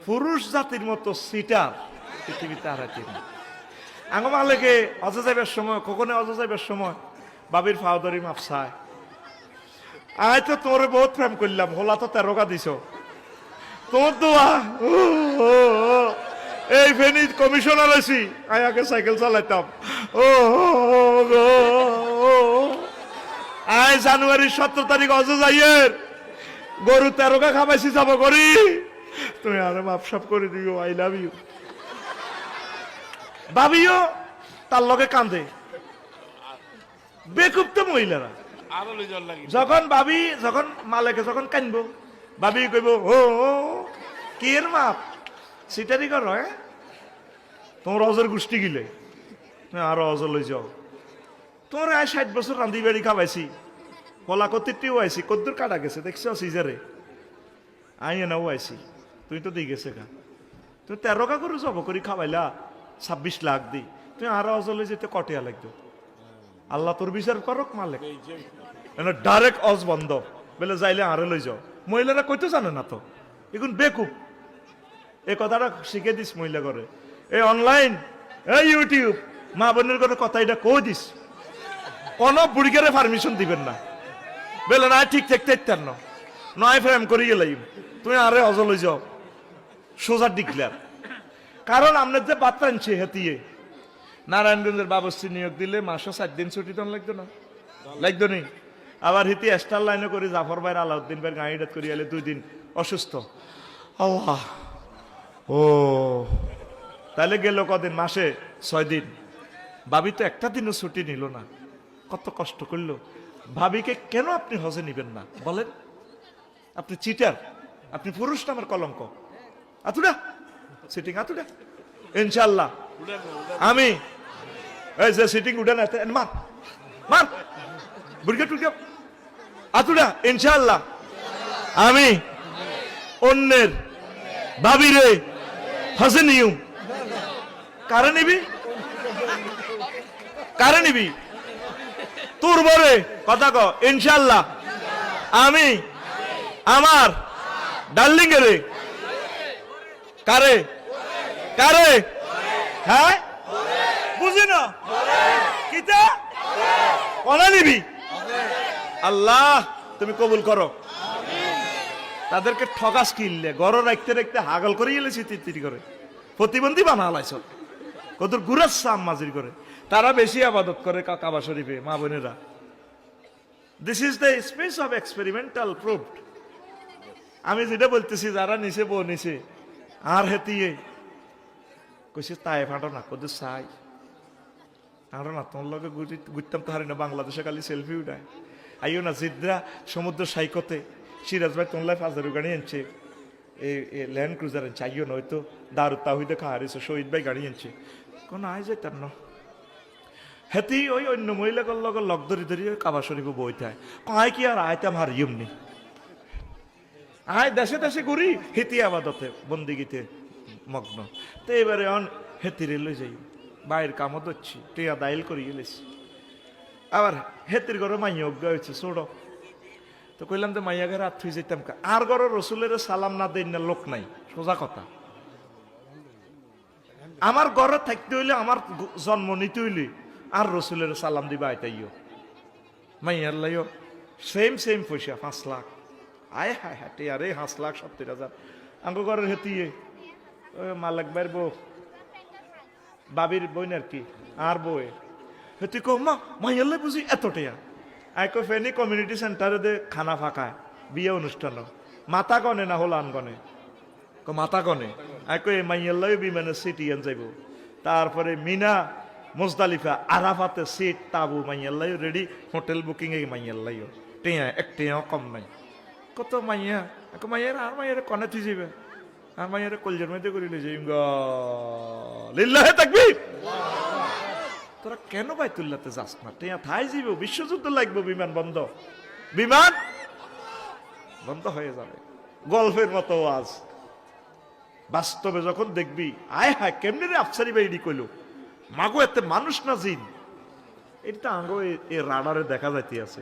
পুরুষ জাতির মতো সিটার পৃথিবীতে আর আছে না। আঙ্গ মালেকে অজ যাইবার সময়, কখনো অজ যাইবার সময় বাবির ফাওদরি মাপসায়, আয় তো তোরে বহুত প্রেম করলাম, হোলা তো 13 দিছ, তোমার দোয়া এই ফেনি কমিশনার আছি, আয় আগে সাইকেল চালাইতাম, আয় জানুয়ারির 17 তারিখ অজ যাইয়ের গরু 13 খাবাইছি যাব করি, তুমি আরে মাপসাপ করে দিও, আই লাভ ইউ। ভাবিও তার লগে কান্দে, বেকুব তো মহিলারা। যখন ভাবি, যখন মালেকে যখন কানবো, ভাবি কইব ও কি এর মাপ সিটারি কর, তোমার অজর গোষ্ঠী গিলে আরো অজর লই যাও, তোমার 60 বছর রান্ধি বাড়ি খাওয়াইছি, কলা কতিটিও আইছি, কদ্দুর কাটা গেছে দেখছো সিজারে, আই এনাও আইছি, তুই তো দিয়ে গেছে গা, তুমি 13 করে জব করি খাওয়াইলা 26 লাখ দি, তুমি আরো অজর লই যেতে কটিয়া লাগতো। আল্লাহ তোর বিচার করক মালিক, ডাইরেক্ট অজ বন্ধ বলে যাইলে আরে লই যাও। মহিলারা কইতে জানে না তো, এখন বেকুব। এই কথাটা শিখে দিস মহিলা করে, এই অনলাইন, এই ইউটিউব, মা বোনের করে কথা এটা কই দিস, কোন বুড়িকারে পারমিশন দিবেন না, বলে না ঠিক থাকতে না, নয় ফ্রেম করি গেলাই তুমি আরে অজ লই যাও, সোজা ডিক্লেয়ার। কারণ আপনার যে বার্তা আনছে হেতিয়ে নারায়ণগঞ্জের বাবস্থি নিয়োগ দিলে মাসে 7 দিন ছুটি তো লাগতো না, লাগতো নি। আবার হিতি স্টার লাইনে করে জাফর ভাই আলাউদ্দিন ভাই গাড়িটা করে এলে 2 দিন অসুস্থ, আল্লাহ ও তাহলে গেল কদিন, মাসে 6 দিন। ভাবি তো একটা দিনও ছুটি নিল না, কত কষ্ট করলো। ভাবিকে কেন আপনি হজে নিবেন না বলেন? আপনি চিটার, আপনি পুরুষ নামের কলঙ্ক। আতুডা সিটিং, আতুডা ইনশাল্লাহ আমি এই যে সিটিং উঠে না মার মার বুড়িকে টুকে আতুডা, ইনশাল্লাহ আমি অন্যের ভাবিরে হজে নিয়ম। কারে নিবি, কারে নিবি? তোর বরে কথা ক, ইনশাল্লাহ আমি আমার ডার্লিং এরে কারে কারে, হ্যাঁ বুঝি না কিতা কলা নিবি। আল্লাহ তুমি কবুল করো। তাদেরকে ঠকাস কিনলে গড় রাখতে রাখতে হাগল করে এলেছি, তিরি করে প্রতিবন্ধী বানালাইছ, কত গুরাস সাম মাজির করে। তারা বেশি আবাদত করে কাবা শরীফে, মা বোনেরা। This is the space of experimental proofed. আমি যেটা বলতেছি, যারা নিচে বউ নিচে আর হেতিয়ে কইছে তাই ফাটো না, কত চাই আরো না, তোমার লগে ঘুরতাম তো হারি না, বাংলাদেশে খালি সেলফি উঠায়। আইও না জিদ্রা সমুদ্র সাইকতে সিরাজ ভাই তোমলাই 5,000 গাড়ি আনছে, এই ল্যান্ড ক্রুজার আনছে, আইও না হয়তো দারু তাহিদে খাওয়া হারিয়েছে, শহীদ ভাই গাড়ি আনছে, কোনো আয় যেতাম না। হেতি ওই অন্য মহিলাগুলোর লগে লগ ধরি ধরি কাবা শরীফে বইতে আয় কি আর আয়তাম হারিয়ম নি, আয় দেশে দেশে ঘুরি, হেতি আবাদতে বন্দিগিতে মগ্ন। তো এবারে অন হেতিরে লই যাই, বাইরের কামও ধরছি, টিয়া দাইল করি গেলেছি। আবার হেতির ঘরে মাইয়া অজ্ঞা হয়েছে ছোট, তো কইলাম যে মাইয়া ঘরে আত্মীয় যেতাম, আর ঘরে রসুলের সালাম না দেন না লোক নাই, সোজা কথা। আমার ঘরে থাকতে হইলে, আমার জন্ম নিতে হইলে আর রসুলের সালাম দিবা আইতাইও, মাইয়ার লাইও সেম সেম পয়সা 5 লাখ। আয় হায় হাটে আরে 5,70,000 আঙ্গ ঘরের হেতিয়ে মালাক ভাইয়ের বউ, বাবির বইন আর কি, আর বউয়ে হেতি কো মা মাইয়াল্লাই বুঝি এত টেয়া। আই কো ফেনি কমিউনিটি সেন্টারে দে খানা ফাঁকায় বিয়ে অনুষ্ঠান, মাথা গনে না হলান গনে, মাথা গনে। আই কো এই মাইয়াল্লাই বিমানের সিট ইয়ান যাইব, তারপরে মিনা মুজদালিফা আরাফাতে সিট তাবু মাইয়াল্লাই রেডি, হোটেল বুকিং এ মাইয়াল্লাইও টেয়া, এক টেয়াও কম নাই। কত মাইয়া, মাইয়ার আর মাইয়ার কনে থুই যাবে, আর মাইয়ারে কলজের মধ্যে করিলে যাইম গা, লিল্লাহে তাকবীর। তোরা কেন বাইতুল্লাহতে যাস না? টেয়া থাই যাইব, বিশ্বযুদ্ধ লাগবে, বিমান বন্ধ, বিমান বন্ধ হয়ে যাবে। গল্পের মতো আজ বাস্তবে যখন দেখবি, আয় হায় কেমনি রে আফসারি বাইরি কইল, মাগো এতে মানুষ না জিন, এটা আঙ্গো এ রাডারে দেখা যাইতে আছে।